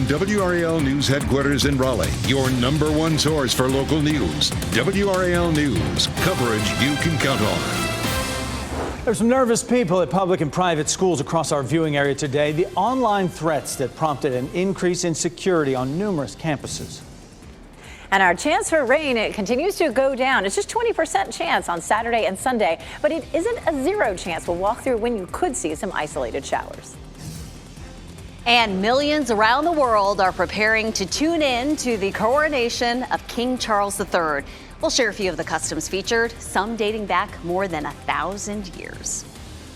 WRAL News Headquarters in Raleigh, your #1 source for local news. WRAL News, coverage you can count on. There's some nervous people at public and private schools across our viewing area today. The online threats that prompted an increase in security on numerous campuses. And our chance for rain, it continues to go down. It's just 20% chance on Saturday and Sunday, but it isn't a zero chance. We'll walk through when you could see some isolated showers. And millions around the world are preparing to tune in to the coronation of King Charles III. We'll share a few of the customs featured, some dating back more than 1,000 years.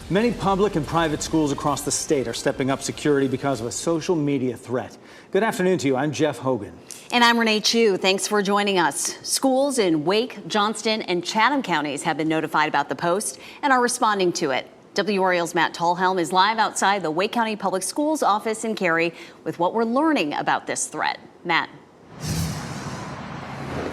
Many public and private schools across the state are stepping up security because of a social media threat. Good afternoon to you. I'm Jeff Hogan. And I'm Renee Chu. Thanks for joining us. Schools in Wake, Johnston, and Chatham counties have been notified about the post and are responding to it. WRAL's Matt Tallhelm is live outside the Wake County Public Schools office in Cary with what we're learning about this threat. Matt.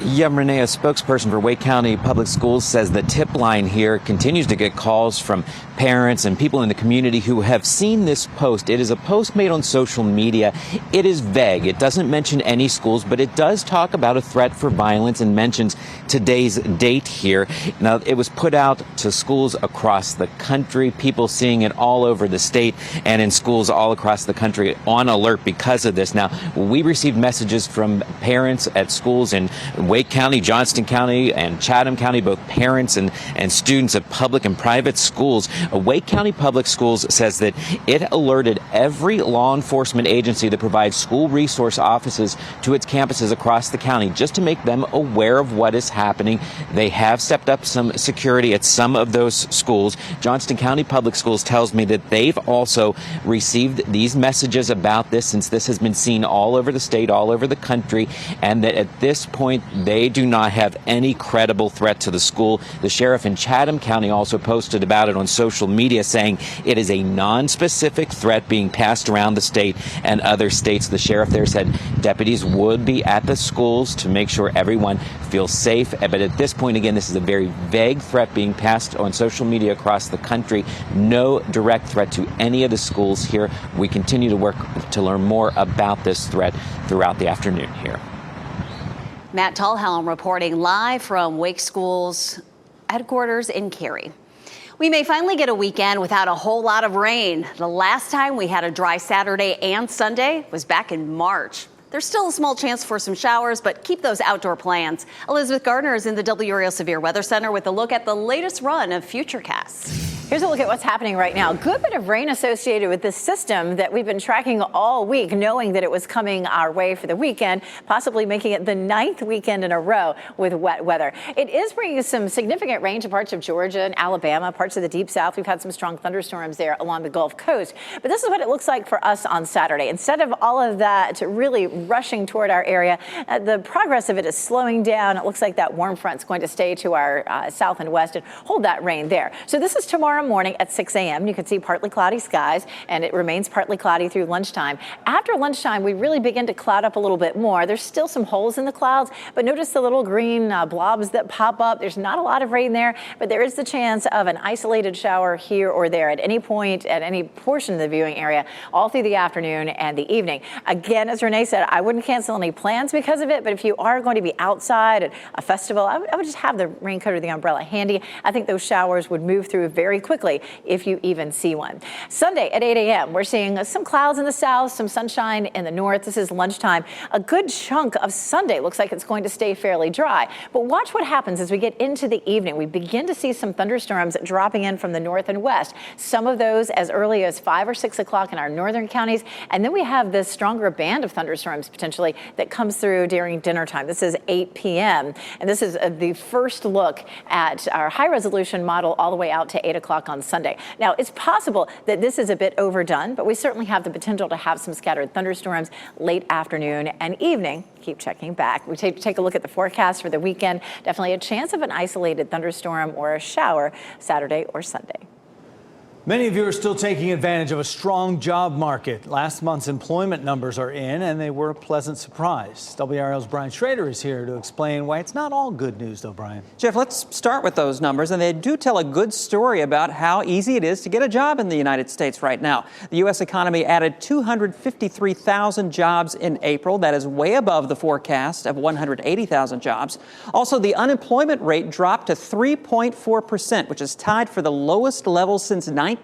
Yeah, Renee, a spokesperson for Wake County Public Schools says the tip line here continues to get calls from parents and people in the community who have seen this post. It is a post made on social media. It is vague. It doesn't mention any schools, but it does talk about a threat for violence and mentions today's date here. Now, it was put out to schools across the country, people seeing it all over the state and in schools all across the country on alert because of this. Now, we received messages from parents at schools in Wake County, Johnston County, and Chatham County, both parents and students of public and private schools. Wake County Public Schools says that it alerted every law enforcement agency that provides school resource offices to its campuses across the county just to make them aware of what is happening. They have stepped up some security at some of those schools. Johnston County Public Schools tells me that they've also received these messages about this since this has been seen all over the state, all over the country, and that at this point they do not have any credible threat to the school. The sheriff in Chatham County also posted about it on social media, saying it is a non-specific threat being passed around the state and other states. The sheriff there said deputies would be at the schools to make sure everyone feels safe. But at this point, again, this is a very vague threat being passed on social media across the country. No direct threat to any of the schools here. We continue to work to learn more about this threat throughout the afternoon here. Matt Tallhelm reporting live from Wake Schools headquarters in Cary. We may finally get a weekend without a whole lot of rain. The last time we had a dry Saturday and Sunday was back in March. There's still a small chance for some showers, but keep those outdoor plans. Elizabeth Gardner is in the WRAL Severe Weather Center with a look at the latest run of Futurecasts. Here's a look at what's happening right now. Good bit of rain associated with this system that we've been tracking all week, knowing that it was coming our way for the weekend, possibly making it the 9th weekend in a row with wet weather. It is bringing some significant rain to parts of Georgia and Alabama, parts of the deep south. We've had some strong thunderstorms there along the Gulf Coast. But this is what it looks like for us on Saturday. Instead of all of that really rushing toward our area, the progress of it is slowing down. It looks like that warm front's going to stay to our south and west and hold that rain there. So this is tomorrow morning at 6 a.m. You can see partly cloudy skies, and it remains partly cloudy through lunchtime. After lunchtime, we really begin to cloud up a little bit more. There's still some holes in the clouds, but notice the little green blobs that pop up. There's not a lot of rain there, but there is the chance of an isolated shower here or there at any point, at any portion of the viewing area, all through the afternoon and the evening. Again, as Renee said, I wouldn't cancel any plans because of it, but if you are going to be outside at a festival, I would just have the raincoat or the umbrella handy. I think those showers would move through very quickly if you even see one. Sunday at 8 a.m., we're seeing some clouds in the south, some sunshine in the north. This is lunchtime. A good chunk of Sunday looks like it's going to stay fairly dry. But watch what happens as we get into the evening. We begin to see some thunderstorms dropping in from the north and west. Some of those as early as 5 or 6 o'clock in our northern counties. And then we have this stronger band of thunderstorms potentially that comes through during dinner time. This is 8 p.m. And this is the first look at our high resolution model all the way out to 8 o'clock on Sunday. Now, it's possible that this is a bit overdone, but we certainly have the potential to have some scattered thunderstorms late afternoon and evening. Keep checking back. We take a look at the forecast for the weekend. Definitely a chance of an isolated thunderstorm or a shower Saturday or Sunday. Many of you are still taking advantage of a strong job market. Last month's employment numbers are in, and they were a pleasant surprise. WRAL's Brian Schrader is here to explain why it's not all good news, though, Brian. Jeff, let's start with those numbers, and they do tell a good story about how easy it is to get a job in the United States right now. The U.S. economy added 253,000 jobs in April. That is way above the forecast of 180,000 jobs. Also, the unemployment rate dropped to 3.4%, which is tied for the lowest level since 1969.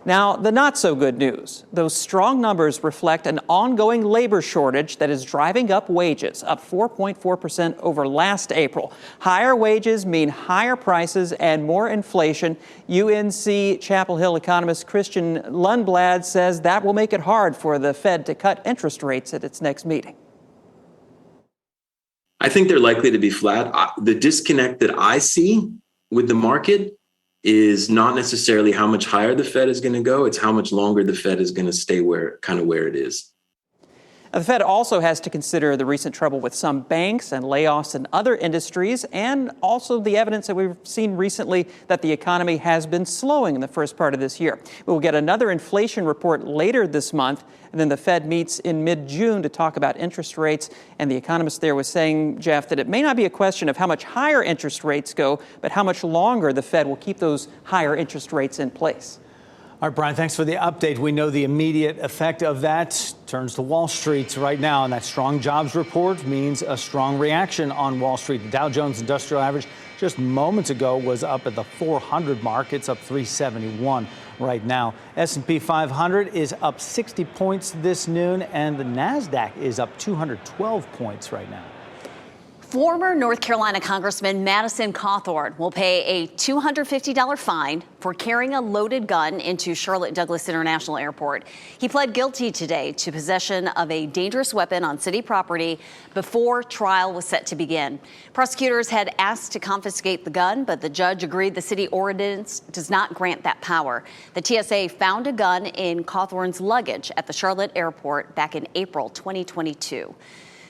Now, the not so good news. Those strong numbers reflect an ongoing labor shortage that is driving up wages, up 4.4% over last April. Higher wages mean higher prices and more inflation. UNC Chapel Hill economist Christian Lundblad says that will make it hard for the Fed to cut interest rates at its next meeting. I think they're likely to be flat. The disconnect that I see with the market is not necessarily how much higher the Fed is going to go. It's how much longer the Fed is going to stay where it is. The Fed also has to consider the recent trouble with some banks and layoffs in other industries, and also the evidence that we've seen recently that the economy has been slowing in the first part of this year. We'll get another inflation report later this month, and then the Fed meets in mid-June to talk about interest rates. And the economist there was saying, Jeff, that it may not be a question of how much higher interest rates go, but how much longer the Fed will keep those higher interest rates in place. All right, Brian, thanks for the update. We know the immediate effect of that turns to Wall Street right now, and that strong jobs report means a strong reaction on Wall Street. The Dow Jones Industrial Average just moments ago was up at the 400 mark. It's up 371 right now. S&P 500 is up 60 points this noon, and the NASDAQ is up 212 points right now. Former North Carolina Congressman Madison Cawthorn will pay a $250 fine for carrying a loaded gun into Charlotte Douglas International Airport. He pled guilty today to possession of a dangerous weapon on city property before trial was set to begin. Prosecutors had asked to confiscate the gun, but the judge agreed the city ordinance does not grant that power. The TSA found a gun in Cawthorn's luggage at the Charlotte airport back in April 2022.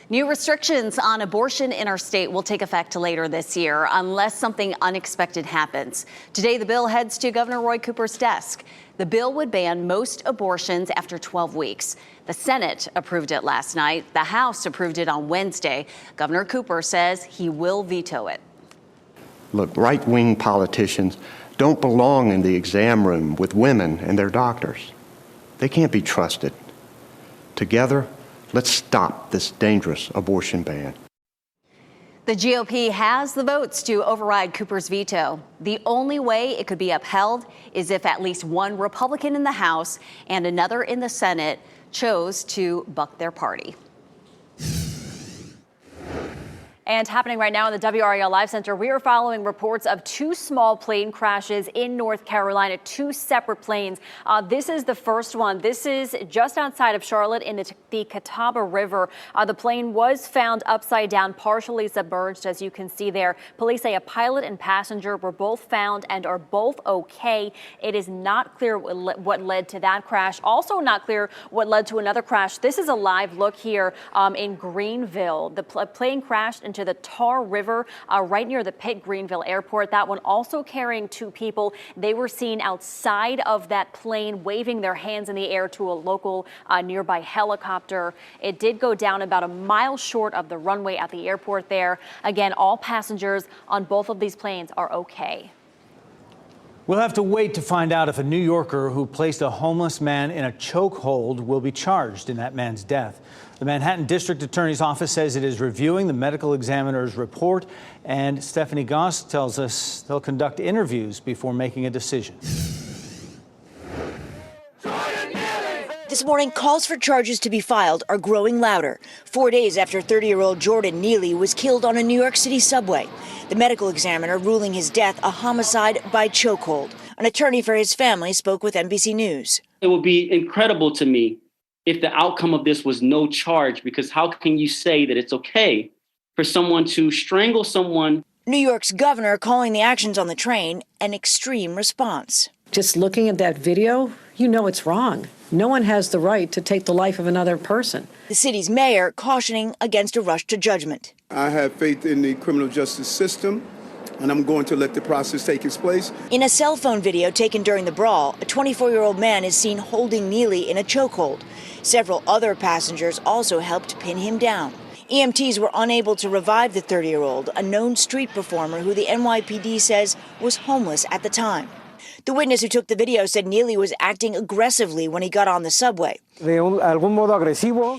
New restrictions on abortion in our state will take effect later this year unless something unexpected happens. Today, the bill heads to Governor Roy Cooper's desk. The bill would ban most abortions after 12 weeks. The Senate approved it last night. The House approved it on Wednesday. Governor Cooper says he will veto it. Look, right-wing politicians don't belong in the exam room with women and their doctors. They can't be trusted. Together, let's stop this dangerous abortion ban. The GOP has the votes to override Cooper's veto. The only way it could be upheld is if at least one Republican in the House and another in the Senate chose to buck their party. And happening right now in the WRAL Live Center, we are following reports of two small plane crashes in North Carolina, two separate planes. This is the first one. This is just outside of Charlotte in the Catawba River. The plane was found upside down, partially submerged, as you can see there. Police say a pilot and passenger were both found and are both okay. It is not clear what led to that crash. Also not clear what led to another crash. This is a live look here in Greenville. The plane crashed into the Tar River right near the Pitt Greenville Airport. That one also carrying two people. They were seen outside of that plane waving their hands in the air to a local nearby helicopter. It did go down about a mile short of the runway at the airport there. Again, all passengers on both of these planes are okay. We'll have to wait to find out if a New Yorker who placed a homeless man in a chokehold will be charged in that man's death. The Manhattan District Attorney's Office says it is reviewing the medical examiner's report, and Stephanie Goss tells us they'll conduct interviews before making a decision. This morning, calls for charges to be filed are growing louder. 4 days after 30-year-old Jordan Neely was killed on a New York City subway. The medical examiner ruling his death a homicide by chokehold. An attorney for his family spoke with NBC News. It would be incredible to me if the outcome of this was no charge, because how can you say that it's okay for someone to strangle someone? New York's governor calling the actions on the train an extreme response. Just looking at that video, you know it's wrong. No one has the right to take the life of another person. The city's mayor cautioning against a rush to judgment. I have faith in the criminal justice system. and I'm going to let the process take its place. In a cell phone video taken during the brawl, a 24-year-old man is seen holding Neely in a chokehold. Several other passengers also helped pin him down. EMTs were unable to revive the 30-year-old, a known street performer who the NYPD says was homeless at the time. The witness who took the video said Neely was acting aggressively when he got on the subway,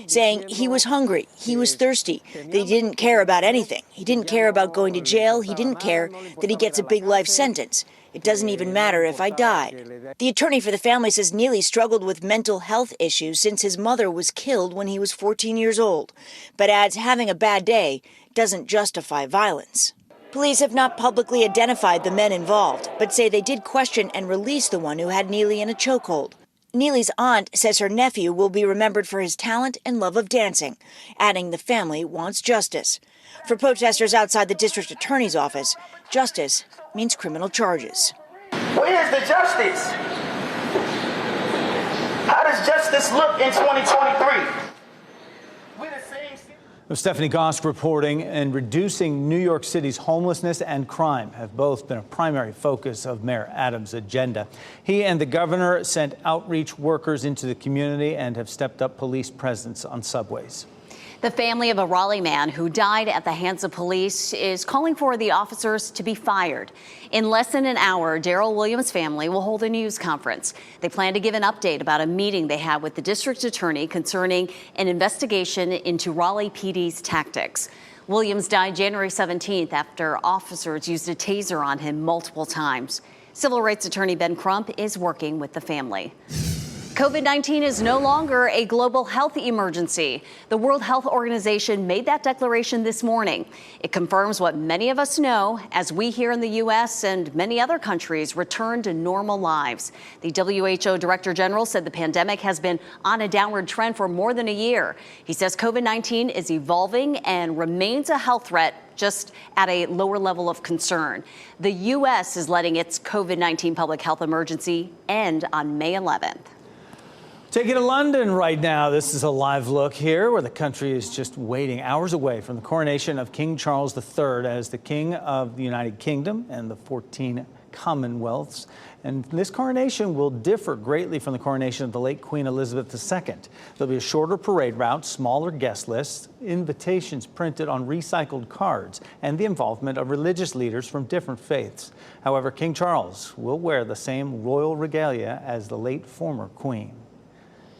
saying he was hungry, he was thirsty, that he didn't care about anything. He didn't care about going to jail. He didn't care that he gets a big life sentence. It doesn't even matter if I died. The attorney for the family says Neely struggled with mental health issues since his mother was killed when he was 14 years old, but adds having a bad day doesn't justify violence. Police have not publicly identified the men involved, but say they did question and release the one who had Neely in a chokehold. Neely's aunt says her nephew will be remembered for his talent and love of dancing, adding the family wants justice. For protesters outside the district attorney's office, justice means criminal charges. Where's the justice? How does justice look in 2023? Stephanie Gosk reporting, and reducing New York City's homelessness and crime have both been a primary focus of Mayor Adams' agenda. He and the governor sent outreach workers into the community and have stepped up police presence on subways. The family of a Raleigh man who died at the hands of police is calling for the officers to be fired. In less than an hour, Darrell Williams' family will hold a news conference. They plan to give an update about a meeting they had with the district attorney concerning an investigation into Raleigh PD's tactics. Williams died January 17th after officers used a taser on him multiple times. Civil rights attorney Ben Crump is working with the family. COVID-19 is no longer a global health emergency. The World Health Organization made that declaration this morning. It confirms what many of us know as we here in the U.S. and many other countries return to normal lives. The WHO Director General said the pandemic has been on a downward trend for more than a year. He says COVID-19 is evolving and remains a health threat, just at a lower level of concern. The U.S. is letting its COVID-19 public health emergency end on May 11th. Take you to London right now. This is a live look here where the country is just waiting hours away from the coronation of King Charles III as the King of the United Kingdom and the 14 Commonwealths. And this coronation will differ greatly from the coronation of the late Queen Elizabeth II. There'll be a shorter parade route, smaller guest lists, invitations printed on recycled cards, and the involvement of religious leaders from different faiths. However, King Charles will wear the same royal regalia as the late former Queen.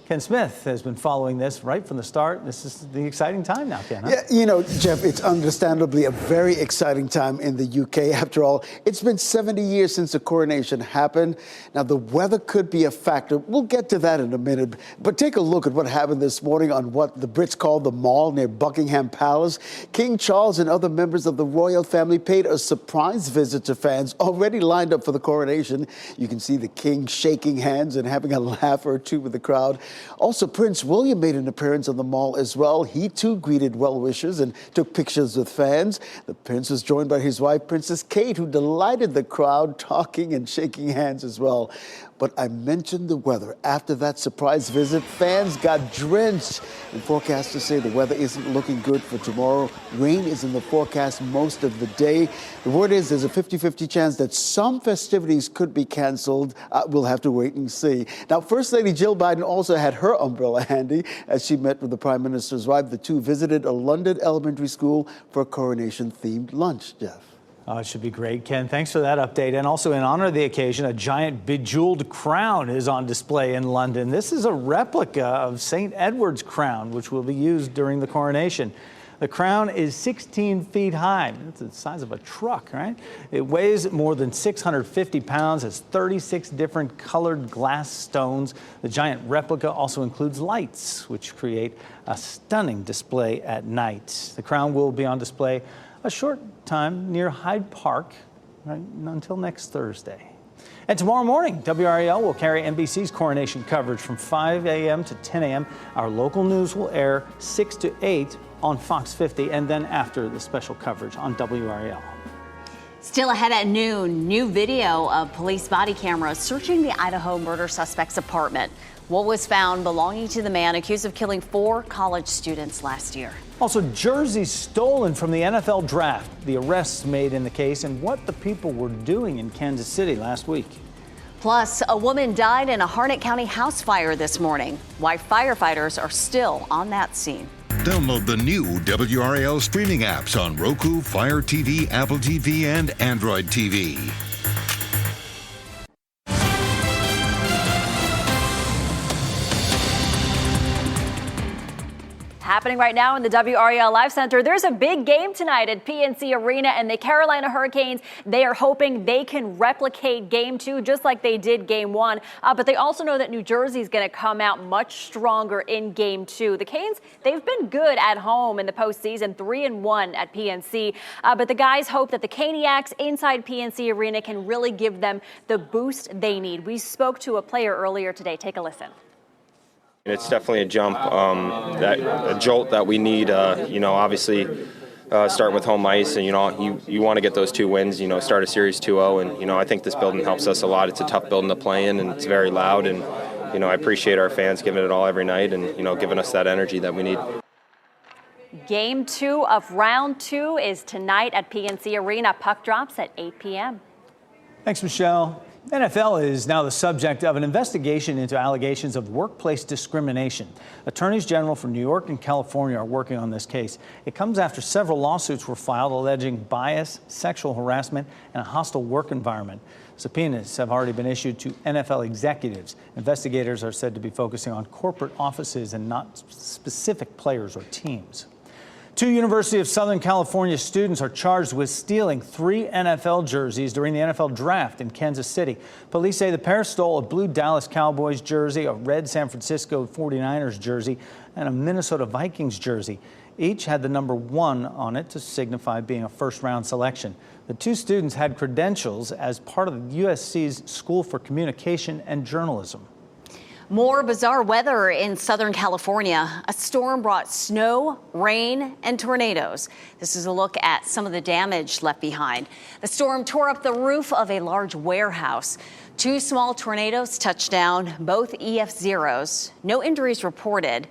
Ken Smith has been following this right from the start. This is the exciting time now, Ken. Huh? Yeah, you know, Jeff, it's understandably a very exciting time in the UK. After all, it's been 70 years since the coronation happened. Now, the weather could be a factor. We'll get to that in a minute. But take a look at what happened this morning on what the Brits call the Mall near Buckingham Palace. King Charles and other members of the royal family paid a surprise visit to fans already lined up for the coronation. You can see the king shaking hands and having a laugh or two with the crowd. Also, Prince William made an appearance on the Mall as well. He, too, greeted well-wishers and took pictures with fans. The prince was joined by his wife, Princess Kate, who delighted the crowd, talking and shaking hands as well. But I mentioned the weather. After that surprise visit, fans got drenched. And forecasters say the weather isn't looking good for tomorrow. Rain is in the forecast most of the day. The word is there's a 50-50 chance that some festivities could be canceled. We'll have to wait and see. Now, First Lady Jill Biden also had her umbrella handy as she met with the Prime Minister's wife. The two visited a London elementary school for a coronation-themed lunch, Jeff. Oh, it should be great, Ken. Thanks for that update. And also, in honor of the occasion, a giant bejeweled crown is on display in London. This is a replica of St. Edward's crown, which will be used during the coronation. The crown is 16 feet high. It's the size of a truck, right? It weighs more than 650 pounds, has 36 different colored glass stones. The giant replica also includes lights, which create a stunning display at night. The crown will be on display a short time near Hyde Park, right, until next Thursday. And tomorrow morning, WRAL will carry NBC's coronation coverage from 5 a.m. to 10 a.m. Our local news will air 6 to 8 on Fox 50, and then after the special coverage on WRAL. Still ahead at noon, new video of police body cameras searching the Idaho murder suspect's apartment. What was found belonging to the man accused of killing 4 college students last year. Also, jerseys stolen from the NFL draft, the arrests made in the case, and what the people were doing in Kansas City last week. Plus, a woman died in a Harnett County house fire this morning. Why firefighters are still on that scene. Download the new WRAL streaming apps on Roku, Fire TV, Apple TV, and Android TV. Happening right now in the WRAL Live Center, there's a big game tonight at PNC Arena, and the Carolina Hurricanes, they are hoping they can replicate Game 2 just like they did Game 1. But they also know that New Jersey is going to come out much stronger in Game 2. The Canes, they've been good at home in the postseason, 3-1 at PNC. But the guys hope that the Caniacs inside PNC Arena can really give them the boost they need. We spoke to a player earlier today. Take a listen. It's definitely a jump, a jolt that we need, obviously starting with home ice. And, you want to get those 2 wins, start a series 2-0. And, I think this building helps us a lot. It's a tough building to play in, and it's very loud. And, I appreciate our fans giving it all every night and, giving us that energy that we need. Game 2 of round 2 is tonight at PNC Arena. Puck drops at 8 p.m. Thanks, Michelle. NFL is now the subject of an investigation into allegations of workplace discrimination. Attorneys general from New York and California are working on this case. It comes after several lawsuits were filed alleging bias, sexual harassment, and a hostile work environment. Subpoenas have already been issued to NFL executives. Investigators are said to be focusing on corporate offices and not specific players or teams. 2 University of Southern California students are charged with stealing 3 NFL jerseys during the NFL draft in Kansas City. Police say the pair stole a blue Dallas Cowboys jersey, a red San Francisco 49ers jersey, and a Minnesota Vikings jersey. Each had the number 1 on it to signify being a first-round selection. The 2 students had credentials as part of USC's School for Communication and Journalism. More bizarre weather in Southern California. A storm brought snow, rain, and tornadoes. This is a look at some of the damage left behind. The storm tore up the roof of a large warehouse. 2 small tornadoes touched down, both EF0s. No injuries reported.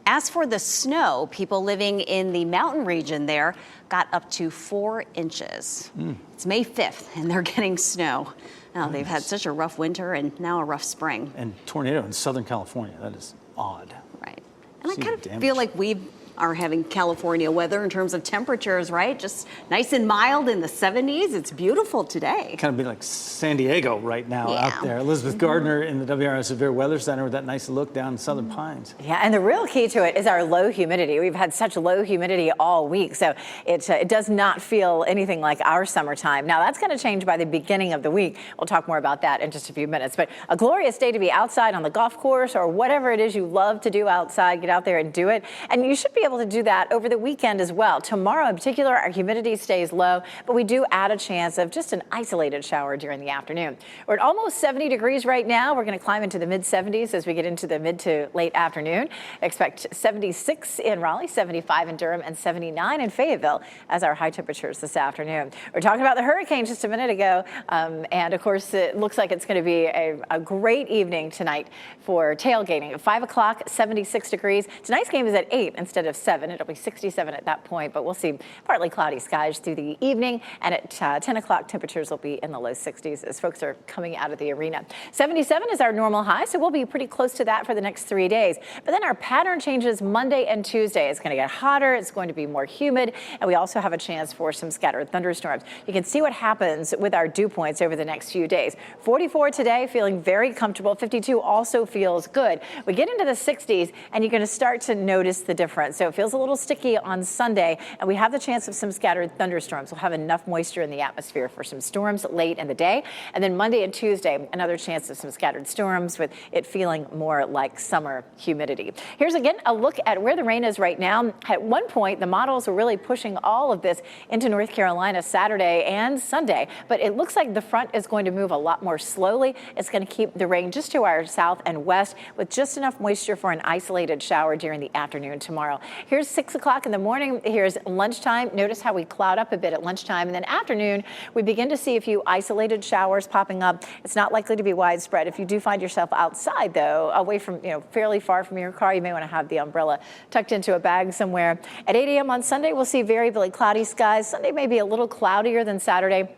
As for the snow, people living in the mountain region there got up to 4 inches. It's May 5th, and they're getting snow. Now, they've had such a rough winter and now a rough spring. And tornado in Southern California, that is odd. Right. And I kind of feel like we are having California weather in terms of temperatures, right? Just nice and mild in the 70s. It's beautiful today. Kind of be like San Diego right now out there. Elizabeth Gardner in the WRAL Severe Weather Center with that nice look down in Southern Pines. Yeah, and the real key to it is our low humidity. We've had such low humidity all week, so it does not feel anything like our summertime. Now, that's going to change by the beginning of the week. We'll talk more about that in just a few minutes. But a glorious day to be outside on the golf course or whatever it is you love to do outside. Get out there and do it. And you should be able to do that over the weekend as well. Tomorrow in particular, our humidity stays low, but we do add a chance of just an isolated shower during the afternoon. We're at almost 70 degrees right now. We're going to climb into the mid-70s as we get into the mid to late afternoon. Expect 76 in Raleigh, 75 in Durham, and 79 in Fayetteville as our high temperatures this afternoon. We're talking about the hurricane just a minute ago, and of course, it looks like it's going to be a great evening tonight for tailgating. At 5 o'clock, 76 degrees. Tonight's game is at 8 instead of 7. It'll be 67 at that point, but we'll see partly cloudy skies through the evening. And at 10 o'clock, temperatures will be in the low 60s as folks are coming out of the arena. 77 is our normal high, so we'll be pretty close to that for the next 3 days. But then our pattern changes Monday and Tuesday. It's going to get hotter. It's going to be more humid. And we also have a chance for some scattered thunderstorms. You can see what happens with our dew points over the next few days. 44 today, feeling very comfortable. 52 also feels good. We get into the 60s, and you're going to start to notice the difference. So it feels a little sticky on Sunday, and we have the chance of some scattered thunderstorms. We'll have enough moisture in the atmosphere for some storms late in the day. And then Monday and Tuesday, another chance of some scattered storms with it feeling more like summer humidity. Here's again a look at where the rain is right now. At one point, the models were really pushing all of this into North Carolina Saturday and Sunday, but it looks like the front is going to move a lot more slowly. It's going to keep the rain just to our south and west with just enough moisture for an isolated shower during the afternoon tomorrow. Here's 6 o'clock in the morning. Here's lunchtime. Notice how we cloud up a bit at lunchtime. And then afternoon, we begin to see a few isolated showers popping up. It's not likely to be widespread. If you do find yourself outside, though, away from, fairly far from your car, you may want to have the umbrella tucked into a bag somewhere. At 8 a.m. on Sunday, we'll see variably cloudy skies. Sunday may be a little cloudier than Saturday.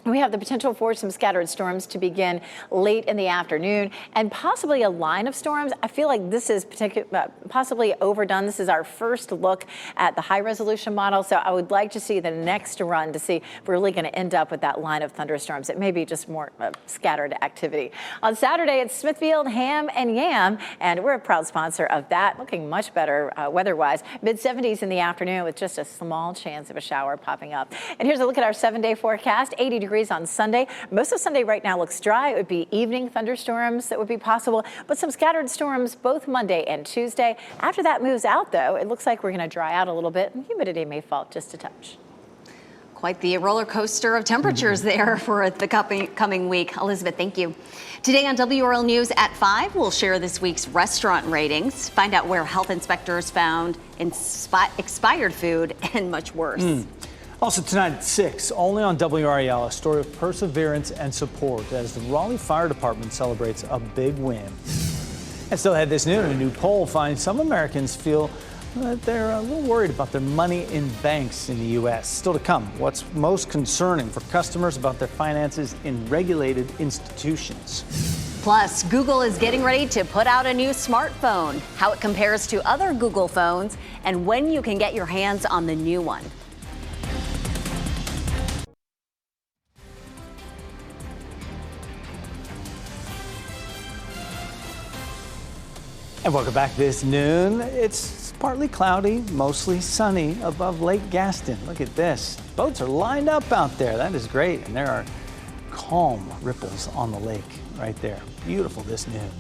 We have the potential for some scattered storms to begin late in the afternoon and possibly a line of storms. I feel like this is possibly overdone. This is our first look at the high resolution model. So I would like to see the next run to see if we're really going to end up with that line of thunderstorms. It may be just more scattered activity. On Saturday, it's Smithfield Ham and Yam, and we're a proud sponsor of that. Looking much better weather-wise. Mid-70s in the afternoon with just a small chance of a shower popping up. And here's a look at our 7-day forecast. 80 degrees on Sunday. Most of Sunday right now looks dry. It would be evening thunderstorms that would be possible, but some scattered storms both Monday and Tuesday. After that moves out, though, it looks like we're going to dry out a little bit, and humidity may fall just a touch. Quite the roller coaster of temperatures there for the coming week. Elizabeth, thank you. Today on WRAL News at 5, we'll share this week's restaurant ratings, find out where health inspectors found expired food, and much worse. Also tonight at 6, only on WRAL, a story of perseverance and support as the Raleigh Fire Department celebrates a big win. And still ahead this noon, a new poll finds some Americans feel that they're a little worried about their money in banks in the U.S. Still to come, what's most concerning for customers about their finances in regulated institutions. Plus, Google is getting ready to put out a new smartphone, how it compares to other Google phones, and when you can get your hands on the new one. And welcome back this noon. It's partly cloudy, mostly sunny above Lake Gaston. Look at this. Boats are lined up out there. That is great. And there are calm ripples on the lake right there. Beautiful this noon.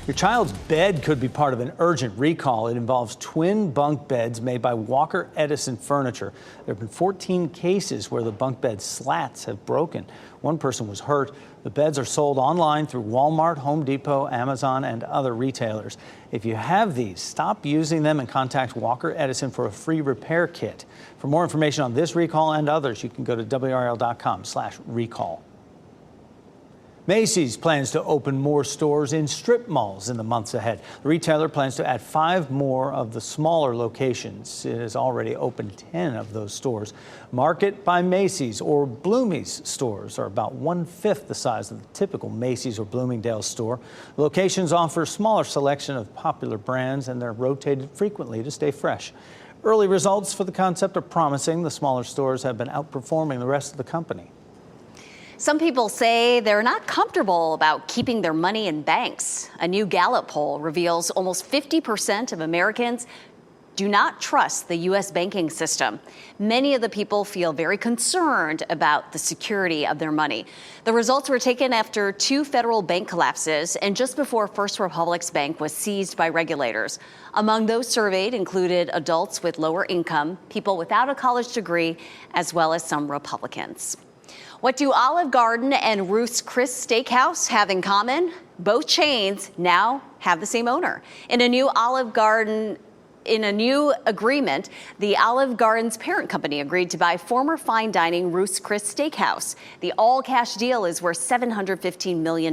Your child's bed could be part of an urgent recall. It involves twin bunk beds made by Walker Edison Furniture. There have been 14 cases where the bunk bed slats have broken. One person was hurt. The beds are sold online through Walmart, Home Depot, Amazon, and other retailers. If you have these, stop using them and contact Walker Edison for a free repair kit. For more information on this recall and others, you can go to WRAL.com/recall. Macy's plans to open more stores in strip malls in the months ahead. The retailer plans to add 5 more of the smaller locations. It has already opened 10 of those stores. Market by Macy's or Bloomie's stores are about 1/5 the size of the typical Macy's or Bloomingdale's store. Locations offer a smaller selection of popular brands, and they're rotated frequently to stay fresh. Early results for the concept are promising. The smaller stores have been outperforming the rest of the company. Some people say they're not comfortable about keeping their money in banks. A new Gallup poll reveals almost 50% of Americans do not trust the U.S. banking system. Many of the people feel very concerned about the security of their money. The results were taken after 2 federal bank collapses and just before First Republic's bank was seized by regulators. Among those surveyed included adults with lower income, people without a college degree, as well as some Republicans. What do Olive Garden and Ruth's Chris Steakhouse have in common? Both chains now have the same owner. In a new agreement, the Olive Garden's parent company agreed to buy former fine dining Ruth's Chris Steakhouse. The all-cash deal is worth $715 million.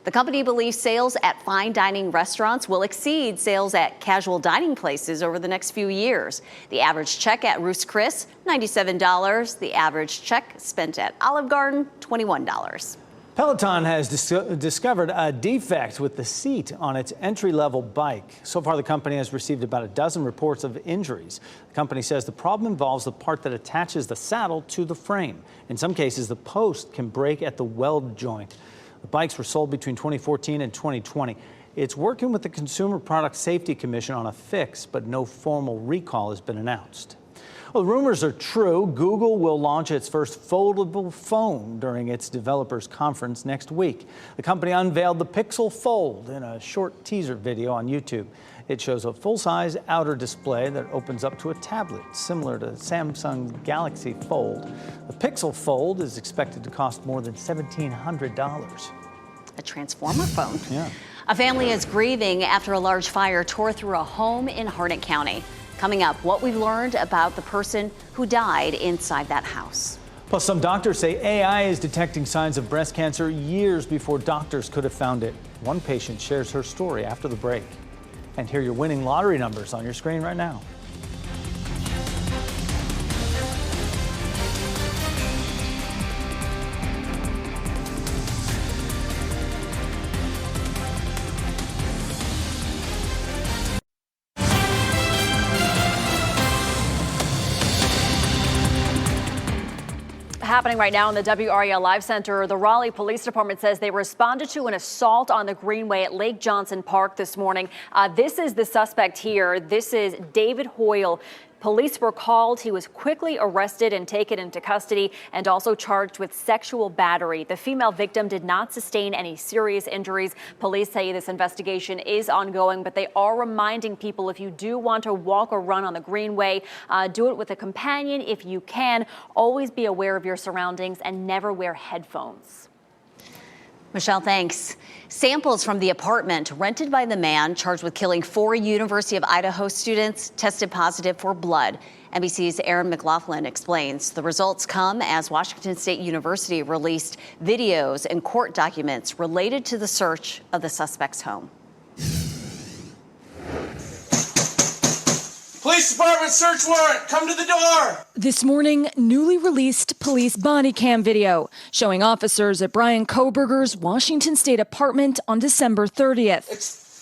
The company believes sales at fine dining restaurants will exceed sales at casual dining places over the next few years. The average check at Ruth's Chris, $97. The average check spent at Olive Garden, $21. Peloton has discovered a defect with the seat on its entry-level bike. So far, the company has received about a dozen reports of injuries. The company says the problem involves the part that attaches the saddle to the frame. In some cases, the post can break at the weld joint. The bikes were sold between 2014 and 2020. It's working with the Consumer Product Safety Commission on a fix, but no formal recall has been announced. Well, the rumors are true. Google will launch its first foldable phone during its developers conference next week. The company unveiled the Pixel Fold in a short teaser video on YouTube. It shows a full-size outer display that opens up to a tablet, similar to Samsung's Galaxy Fold. The Pixel Fold is expected to cost more than $1,700. A transformer phone. Yeah. A family is grieving after a large fire tore through a home in Harnett County. Coming up, what we've learned about the person who died inside that house. Plus, some doctors say AI is detecting signs of breast cancer years before doctors could have found it. One patient shares her story after the break. And here are your winning lottery numbers on your screen right now. Happening right now in the WRAL Live Center, the Raleigh Police Department says they responded to an assault on the Greenway at Lake Johnson Park this morning. This is the suspect here. This is David Hoyle. Police were called. He was quickly arrested and taken into custody and also charged with sexual battery. The female victim did not sustain any serious injuries. Police say this investigation is ongoing, but they are reminding people if you do want to walk or run on the Greenway, do it with a companion if you can. Always be aware of your surroundings and never wear headphones. Michelle, thanks. Samples from the apartment rented by the man charged with killing 4 University of Idaho students tested positive for blood. NBC's Aaron McLaughlin explains. The results come as Washington State University released videos and court documents related to the search of the suspect's home. Police department search warrant, come to the door. This morning, newly released police body cam video showing officers at Brian Kohberger's Washington State apartment on December 30th.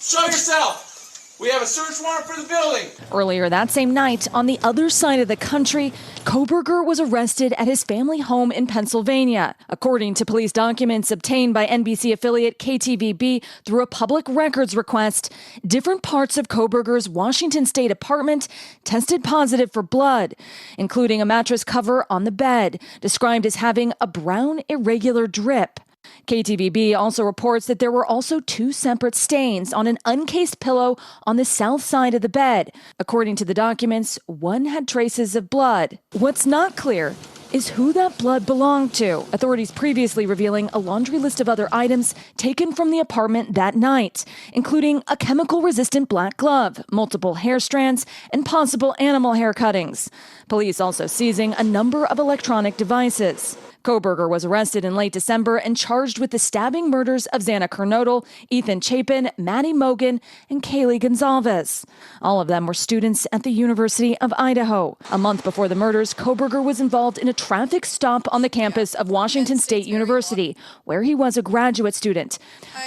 Show yourself. We have a search warrant for the building. Earlier that same night, on the other side of the country, Kohberger was arrested at his family home in Pennsylvania. According to police documents obtained by NBC affiliate KTVB through a public records request, different parts of Kohberger's Washington State apartment tested positive for blood, including a mattress cover on the bed, described as having a brown irregular drip. KTVB also reports that there were also 2 separate stains on an uncased pillow on the south side of the bed. According to the documents, one had traces of blood. What's not clear is who that blood belonged to, authorities previously revealing a laundry list of other items taken from the apartment that night, including a chemical-resistant black glove, multiple hair strands, and possible animal hair cuttings. Police also seizing a number of electronic devices. Kohberger was arrested in late December and charged with the stabbing murders of Xana Kernodle, Ethan Chapin, Maddie Mogan, and Kaylee Gonzalez. All of them were students at the University of Idaho. A month before the murders, Kohberger was involved in a traffic stop on the campus of Washington State University, where he was a graduate student.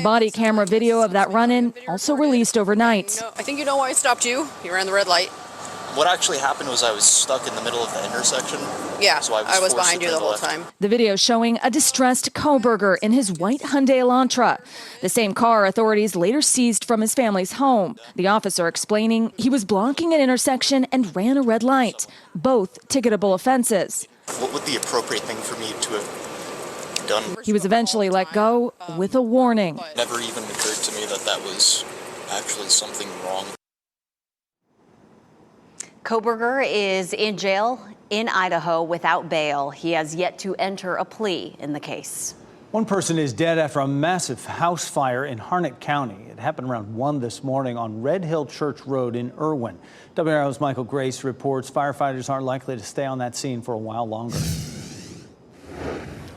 Body camera video of that run-in also released overnight. I think you know why I stopped you. You ran the red light. What actually happened was I was stuck in the middle of the intersection. Yeah, so I was behind you the whole time. The video showing a distressed Kohberger in his white Hyundai Elantra, the same car authorities later seized from his family's home. The officer explaining he was blocking an intersection and ran a red light, both ticketable offenses. What would the appropriate thing for me to have done? He was eventually let go with a warning. It never even occurred to me that that was actually something wrong. Kohberger is in jail in Idaho without bail. He has yet to enter a plea in the case. One person is dead after a massive house fire in Harnett County. It happened around 1 this morning on Red Hill Church Road in Irwin. WRAL's Michael Grace reports firefighters aren't likely to stay on that scene for a while longer.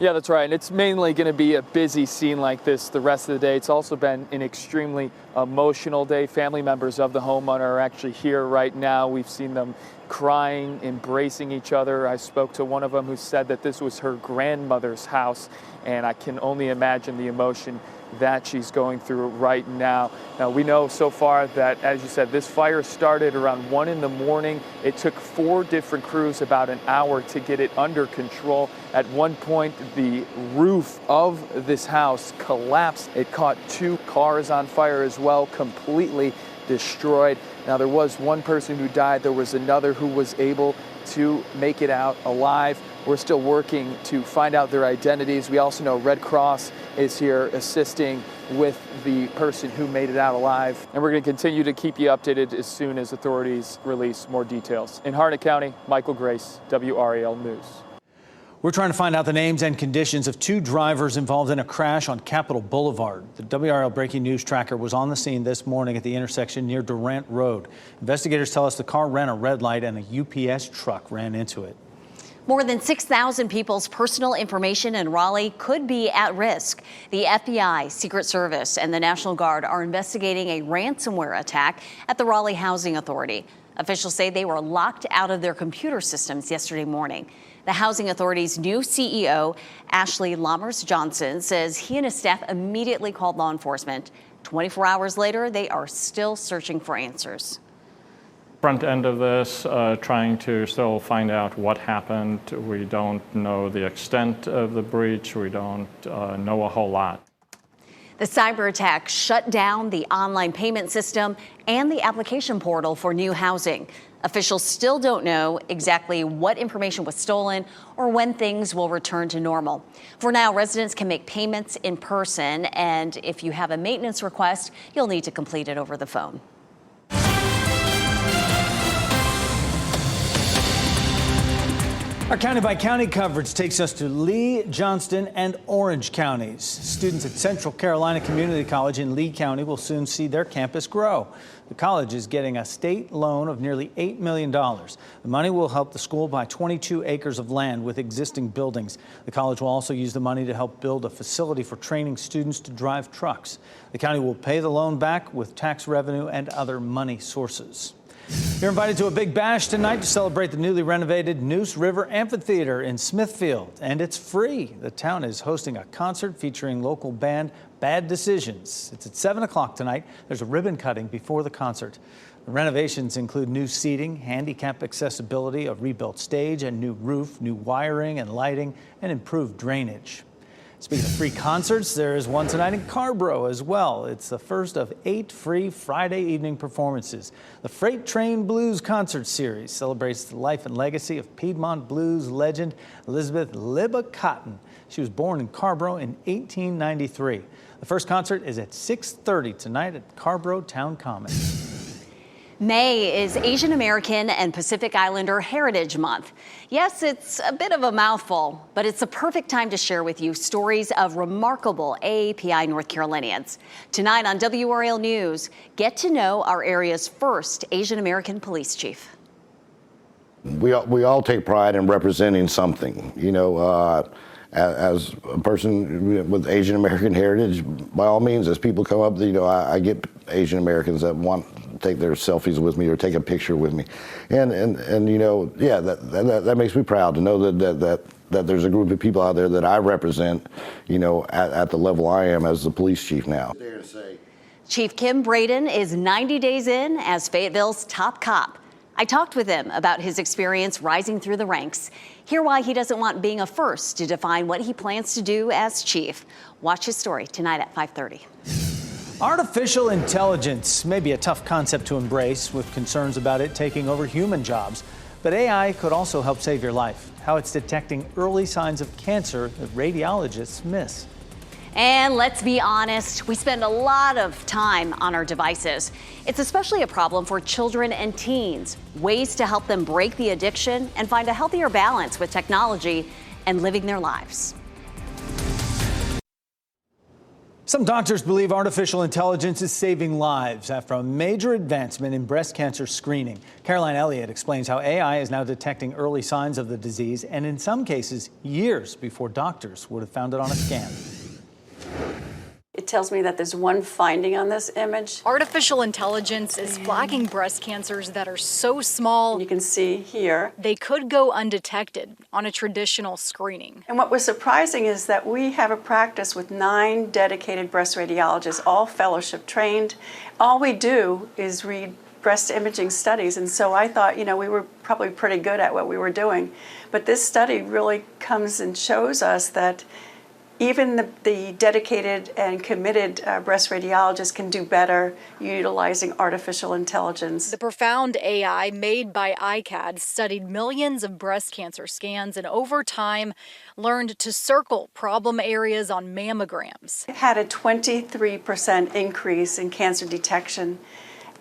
Yeah, that's right. And it's mainly going to be a busy scene like this the rest of the day. It's also been an extremely emotional day. Family members of the homeowner are actually here right now. We've seen them crying, embracing each other. I spoke to one of them who said that this was her grandmother's house, and I can only imagine the emotion that she's going through right now. Now, we know so far that, as you said, this fire started around 1 in the morning. It took 4 different crews about an hour to get it under control. At one point, the roof of this house collapsed. It caught 2 cars on fire as well, completely destroyed. Now, there was one person who died. There was another who was able to make it out alive. We're still working to find out their identities. We also know Red Cross is here assisting with the person who made it out alive. And we're going to continue to keep you updated as soon as authorities release more details. In Harnett County, Michael Grace, WRAL News. We're trying to find out the names and conditions of two drivers involved in a crash on Capitol Boulevard. The WRAL breaking news tracker was on the scene this morning at the intersection near Durant Road. Investigators tell us the car ran a red light and a UPS truck ran into it. More than 6,000 people's personal information in Raleigh could be at risk. The FBI, Secret Service, and the National Guard are investigating a ransomware attack at the Raleigh Housing Authority. Officials say they were locked out of their computer systems yesterday morning. The Housing Authority's new CEO, Ashley Lammers Johnson, says he and his staff immediately called law enforcement. 24 hours later, they are still searching for answers. Front end of this, trying to still find out what happened. We don't know the extent of the breach. We don't know a whole lot. The cyber attack shut down the online payment system and the application portal for new housing. Officials still don't know exactly what information was stolen or when things will return to normal. For now, residents can make payments in person, and if you have a maintenance request, you'll need to complete it over the phone. Our county-by-county coverage takes us to Lee, Johnston, and Orange counties. Students at Central Carolina Community College in Lee County will soon see their campus grow. The college is getting a state loan of nearly $8 million. The money will help the school buy 22 acres of land with existing buildings. The college will also use the money to help build a facility for training students to drive trucks. The county will pay the loan back with tax revenue and other money sources. You're invited to a big bash tonight to celebrate the newly renovated Neuse River Amphitheater in Smithfield, and it's free. The town is hosting a concert featuring local band Bad Decisions. It's at 7 o'clock tonight. There's a ribbon cutting before the concert. The renovations include new seating, handicap accessibility, a rebuilt stage, and new roof, new wiring and lighting, and improved drainage. Speaking of free concerts, there is one tonight in Carborough as well. It's the first of 8 free Friday evening performances. The Freight Train Blues Concert Series celebrates the life and legacy of Piedmont blues legend Elizabeth "Libba" Cotton. She was born in Carborough in 1893. The first concert is at 6:30 tonight at Carborough Town Common. May is Asian American and Pacific Islander Heritage Month. Yes, it's a bit of a mouthful, but it's the perfect time to share with you stories of remarkable AAPI North Carolinians. Tonight on WRAL News, get to know our area's first Asian American police chief. We all take pride in representing something, you know. As a person with Asian American heritage, by all means, as people come up, you know, I get Asian Americans that want to take their selfies with me or take a picture with me, and you know, yeah, that makes me proud to know that there's a group of people out there that I represent, you know, at the level I am as the police chief now. Chief Kim Braden is 90 days in as Fayetteville's top cop. I talked with him about his experience rising through the ranks. Hear why he doesn't want being a first to define what he plans to do as chief. Watch his story tonight at 5:30. Artificial intelligence may be a tough concept to embrace with concerns about it taking over human jobs. But AI could also help save your life. How it's detecting early signs of cancer that radiologists miss. And let's be honest, we spend a lot of time on our devices. It's especially a problem for children and teens. Ways to help them break the addiction and find a healthier balance with technology and living their lives. Some doctors believe artificial intelligence is saving lives after a major advancement in breast cancer screening. Caroline Elliott explains how AI is now detecting early signs of the disease, and in some cases, years before doctors would have found it on a scan. It tells me that there's one finding on this image. Artificial intelligence is flagging breast cancers that are so small. You can see here. They could go undetected on a traditional screening. And what was surprising is that we have a practice with 9 dedicated breast radiologists, all fellowship trained. All we do is read breast imaging studies. And so I thought, you know, we were probably pretty good at what we were doing. But this study really comes and shows us that even the dedicated and committed breast radiologists can do better utilizing artificial intelligence. The Profound AI made by iCAD studied millions of breast cancer scans and over time learned to circle problem areas on mammograms. It had a 23% increase in cancer detection.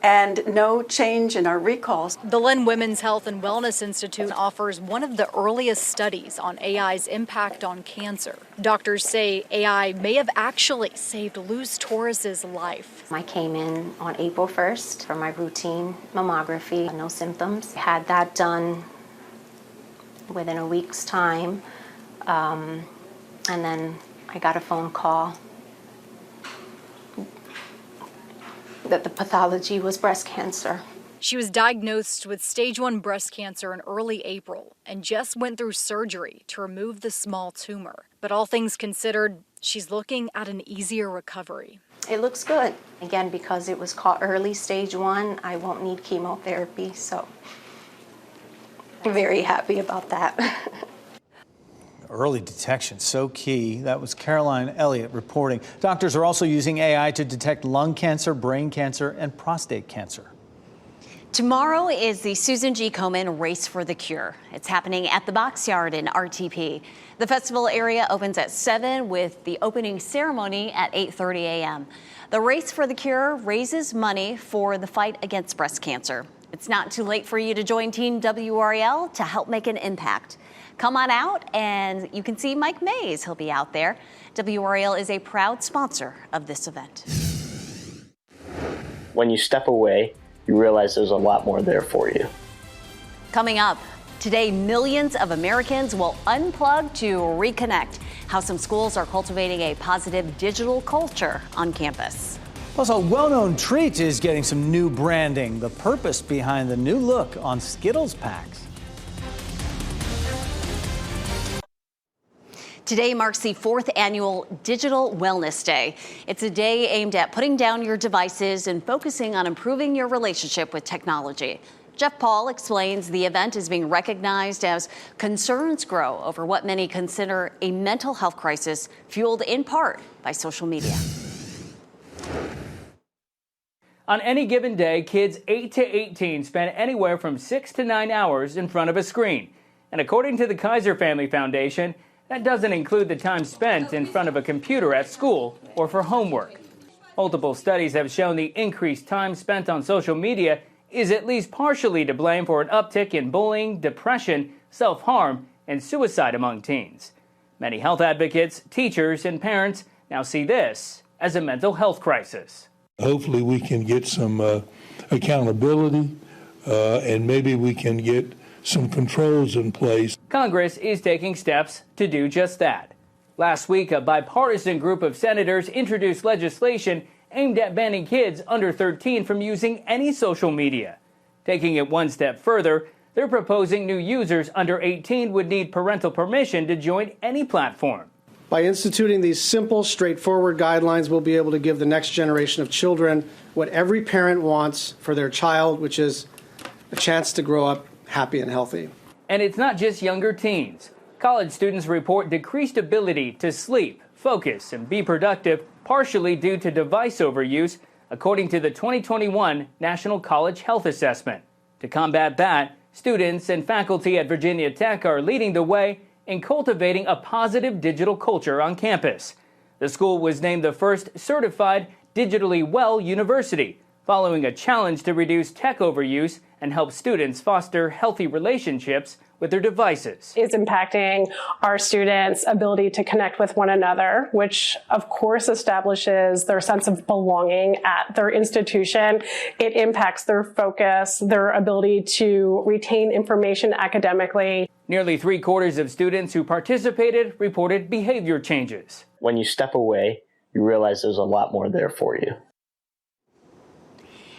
and no change in our recalls. The Lynn Women's Health and Wellness Institute offers one of the earliest studies on AI's impact on cancer. Doctors say AI may have actually saved Luz Torres's life. I came in on April 1st for my routine mammography, no symptoms. Had that done within a week's time, and then I got a phone call that the pathology was breast cancer. She was diagnosed with stage 1 breast cancer in early April and just went through surgery to remove the small tumor. But all things considered, she's looking at an easier recovery. It looks good. Again, because it was caught early, stage 1, I won't need chemotherapy, so I'm very happy about that. Early detection, so key. That was Caroline Elliott reporting. Doctors are also using AI to detect lung cancer, brain cancer, and prostate cancer. Tomorrow is the Susan G. Komen Race for the Cure. It's happening at the Boxyard in RTP. The festival area opens at 7 with the opening ceremony at 8:30 a.m. The Race for the Cure raises money for the fight against breast cancer. It's not too late for you to join Team WRAL to help make an impact. Come on out and you can see Mike Mays. He'll be out there. WRAL is a proud sponsor of this event. When you step away, you realize there's a lot more there for you. Coming up, today millions of Americans will unplug to reconnect. How some schools are cultivating a positive digital culture on campus. Plus, a well-known treat is getting some new branding. The purpose behind the new look on Skittles packs. Today marks the 4th annual Digital Wellness Day. It's a day aimed at putting down your devices and focusing on improving your relationship with technology. Jeff Paul explains the event is being recognized as concerns grow over what many consider a mental health crisis fueled in part by social media. On any given day, kids 8 to 18 spend anywhere from 6 to 9 hours in front of a screen. And according to the Kaiser Family Foundation, that doesn't include the time spent in front of a computer at school or for homework. Multiple studies have shown the increased time spent on social media is at least partially to blame for an uptick in bullying, depression, self-harm, and suicide among teens. Many health advocates, teachers, and parents now see this as a mental health crisis. Hopefully we can get some accountability and maybe we can get some controls in place. Congress is taking steps to do just that. Last week, a bipartisan group of senators introduced legislation aimed at banning kids under 13 from using any social media. Taking it one step further, they're proposing new users under 18 would need parental permission to join any platform. By instituting these simple, straightforward guidelines, we'll be able to give the next generation of children what every parent wants for their child, which is a chance to grow up happy and healthy. And it's not just younger teens. College students report decreased ability to sleep, focus, and be productive, partially due to device overuse, according to the 2021 National College Health Assessment. To combat that, students and faculty at Virginia Tech are leading the way in cultivating a positive digital culture on campus. The school was named the first certified digitally well university, following a challenge to reduce tech overuse and help students foster healthy relationships with their devices. It's impacting our students' ability to connect with one another, which of course establishes their sense of belonging at their institution. It impacts their focus, their ability to retain information academically. Nearly 3/4 of students who participated reported behavior changes. When you step away, you realize there's a lot more there for you.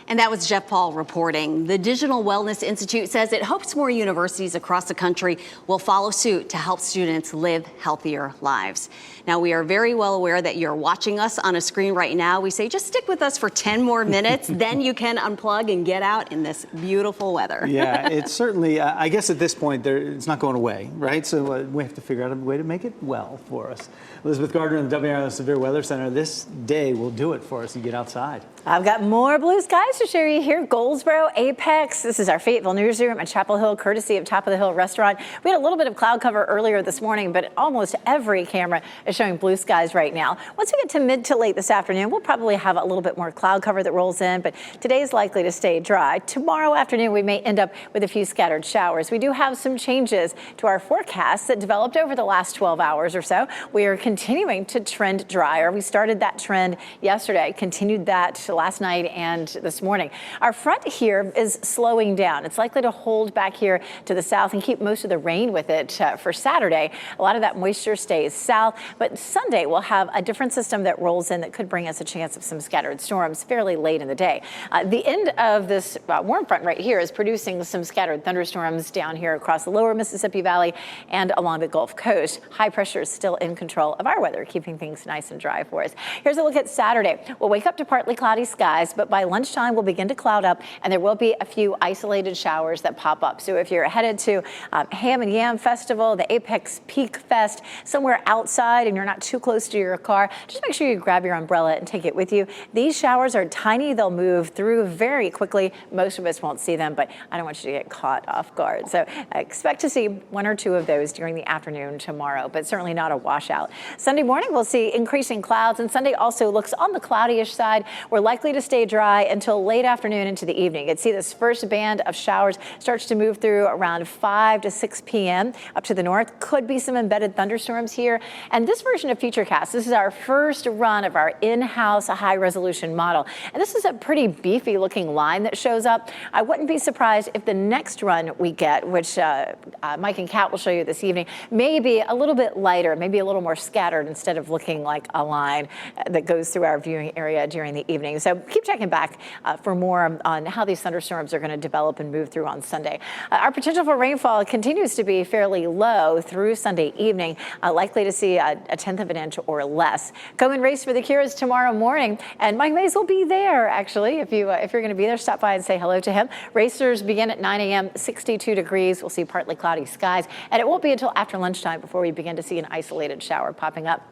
And that was Jeff Paul reporting. The Digital Wellness Institute says it hopes more universities across the country will follow suit to help students live healthier lives. Now, we are very well aware that you're watching us on a screen right now. We say just stick with us for 10 more minutes, then you can unplug and get out in this beautiful weather. Yeah, it's certainly, I guess at this point, it's not going away, right? So we have to figure out a way to make it well for us. Elizabeth Gardner in the WRAL Severe Weather Center. This day will do it for us and get outside. I've got more blue skies to show you here, Goldsboro, Apex. This is our Fayetteville newsroom at Chapel Hill, courtesy of Top of the Hill Restaurant. We had a little bit of cloud cover earlier this morning, but almost every camera is showing blue skies right now. Once we get to mid to late this afternoon, we'll probably have a little bit more cloud cover that rolls in, but today is likely to stay dry. Tomorrow afternoon, we may end up with a few scattered showers. We do have some changes to our forecast that developed over the last 12 hours or so. We are continuing to trend drier. We started that trend yesterday, continued that last night and this morning. Our front here is slowing down. It's likely to hold back here to the south and keep most of the rain with it for Saturday. A lot of that moisture stays south, but Sunday we'll have a different system that rolls in that could bring us a chance of some scattered storms fairly late in the day. The end of this warm front right here is producing some scattered thunderstorms down here across the lower Mississippi Valley and along the Gulf Coast. High pressure is still in control of our weather, keeping things nice and dry for us. Here's a look at Saturday. We'll wake up to partly cloudy skies, but by lunchtime we'll begin to cloud up and there will be a few isolated showers that pop up. So if you're headed to Ham and Yam Festival, the Apex Peak Fest, somewhere outside and you're not too close to your car, just make sure you grab your umbrella and take it with you. These showers are tiny. They'll move through very quickly. Most of us won't see them, but I don't want you to get caught off guard. So I expect to see one or two of those during the afternoon tomorrow, but certainly not a washout. Sunday morning, we'll see increasing clouds, and Sunday also looks on the cloudyish side. We're likely to stay dry until late afternoon into the evening. You'd see this first band of showers starts to move through around 5 to 6 p.m. up to the north. Could be some embedded thunderstorms here. And this version of Futurecast, this is our first run of our in-house high-resolution model. And this is a pretty beefy-looking line that shows up. I wouldn't be surprised if the next run we get, which Mike and Kat will show you this evening, may be a little bit lighter, maybe a little more scattered instead of looking like a line that goes through our viewing area during the evening. So keep checking back for more on how these thunderstorms are going to develop and move through on Sunday. Our potential for rainfall continues to be fairly low through Sunday evening, likely to see a tenth of an inch or less. Come and race for the Cures tomorrow morning, and Mike Mays will be there, actually. If you're going to be there, stop by and say hello to him. Racers begin at 9 a.m., 62 degrees. We'll see partly cloudy skies, and it won't be until after lunchtime before we begin to see an isolated shower popping up.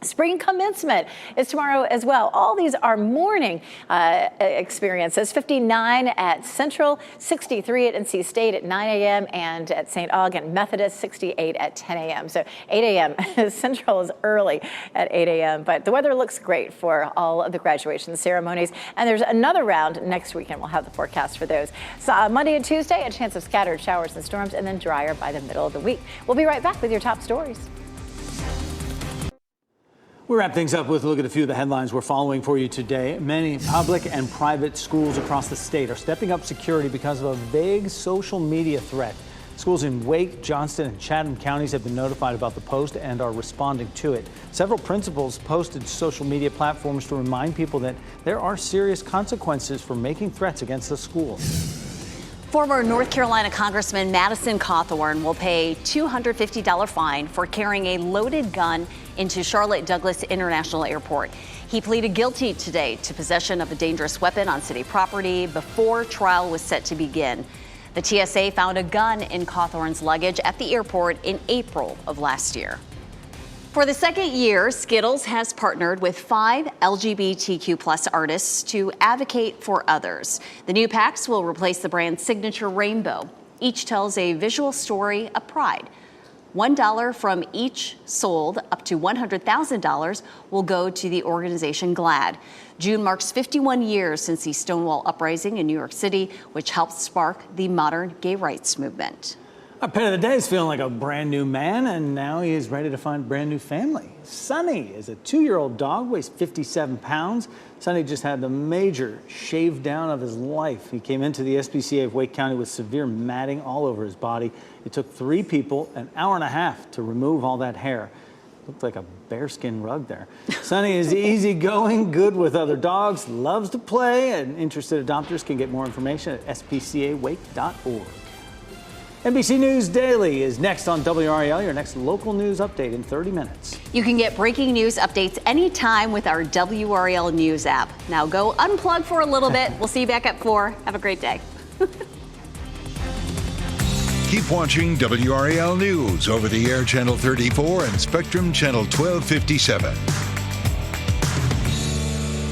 Spring commencement is tomorrow as well. All these are morning experiences. 59 at Central, 63 at NC State at 9 a.m. and at St. Aug Methodist, 68 at 10 a.m. So 8 a.m. Central is early at 8 a.m. But the weather looks great for all of the graduation ceremonies. And there's another round next weekend. We'll have the forecast for those. So Monday and Tuesday, a chance of scattered showers and storms, and then drier by the middle of the week. We'll be right back with your top stories. We wrap things up with a look at a few of the headlines we're following for you today. Many public and private schools across the state are stepping up security because of a vague social media threat. Schools in Wake, Johnston, and Chatham counties have been notified about the post and are responding to it. Several principals posted social media platforms to remind people that there are serious consequences for making threats against the school. Former North Carolina Congressman Madison Cawthorn will pay a $250 fine for carrying a loaded gun into Charlotte Douglas International Airport. He pleaded guilty today to possession of a dangerous weapon on city property before trial was set to begin. The TSA found a gun in Cawthorn's luggage at the airport in April of last year. For the second year, Skittles has partnered with 5 LGBTQ+ artists to advocate for others. The new packs will replace the brand's signature rainbow. Each tells a visual story of pride. $1 from each sold up to $100,000 will go to the organization GLAAD. June marks 51 years since the Stonewall Uprising in New York City, which helped spark the modern gay rights movement. Our pet of the day is feeling like a brand new man, and now he is ready to find a brand new family. Sunny is a 2-year-old dog, weighs 57 pounds. Sunny just had the major shave down of his life. He came into the SPCA of Wake County with severe matting all over his body. It took 3 people an hour and a half to remove all that hair. Looked like a bearskin rug there. Sunny is easygoing, good with other dogs, loves to play, and interested adopters can get more information at spcawake.org. NBC News Daily is next on WRAL, your next local news update in 30 minutes. You can get breaking news updates anytime with our WRAL News app. Now go unplug for a little bit. We'll see you back at 4. Have a great day. Keep watching WRAL News over the air Channel 34 and Spectrum Channel 1257.